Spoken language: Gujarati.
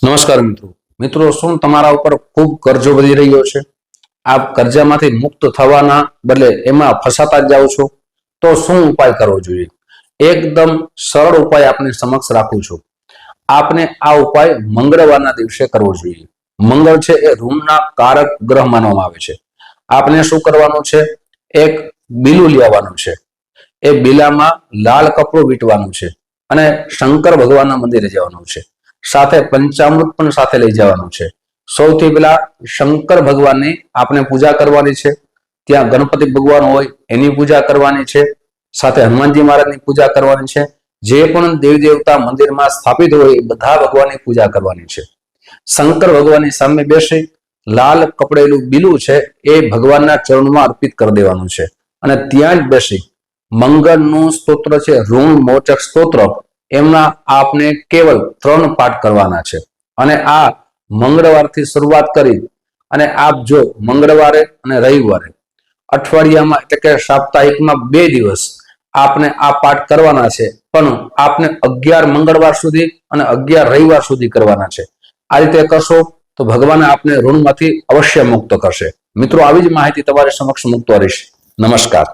નમસ્કાર મિત્રો શું તમારા ઉપર ખૂબ કરજો વધી રહ્યો છે? આપ કર્જામાંથી મુક્ત થવાના બદલે એમાં ફસાતા જ જાઓ છો, તો શું ઉપાય કરવો જોઈએ? એકદમ સરળ ઉપાય આપને સમક્ષ રાખું છું. આપને આ ઉપાય મંગળવારના દિવસે કરવો જોઈએ. મંગળ છે એ ઋણના કારક ગ્રહ માનવામાં આવે છે. આપને શું કરવાનું છે? એક બીલું લેવાનું છે. એ બીલામાં લાલ કપડું વીંટવાનું છે અને શંકર ભગવાનના મંદિરે જવાનું છે. સાથે પંચામૃત પણ સાથે લઈ જવાનું છે. સૌથી પહેલા શંકર ભગવાનની આપણે પૂજા કરવાની છે. ત્યાં ગણપતિ ભગવાન હોય એની પૂજા કરવાની છે. સાથે હનુમાનજી મહારાજની પૂજા કરવાની છે. જે પણ દેવી દેવતા મંદિરમાં સ્થાપિત હોય એ બધા ભગવાનની પૂજા કરવાની છે. શંકર ભગવાનની સામે બેસી લાલ કપડેલું બીલું છે એ ભગવાનના ચરણમાં અર્પિત કરી દેવાનું છે અને ત્યાં જ બેસી મંગળનું સ્તોત્ર છે, ઋણ મોચક સ્તોત્ર, એમના આપને કેવલ 3 પાઠ કરવાના છે. અને આ મંગળવારથી શરૂઆત કરી અને આપ જો મંગળવારે અને રવિવારે અઠવાડિયામાં એટલે કે સાપ્તાહિકમાં 2 દિવસ આપને આ પાઠ કરવાના છે, પણ આપને 11 મંગળવાર સુધી અને 11 રવિવાર સુધી કરવાના છે. આ રીતે કરશો તો ભગવાન આપને ઋણમાંથી અવશ્ય મુક્ત કરશે. મિત્રો, આવી જ માહિતી તમારી સમક્ષ મૂકતો રહીશ. નમસ્કાર.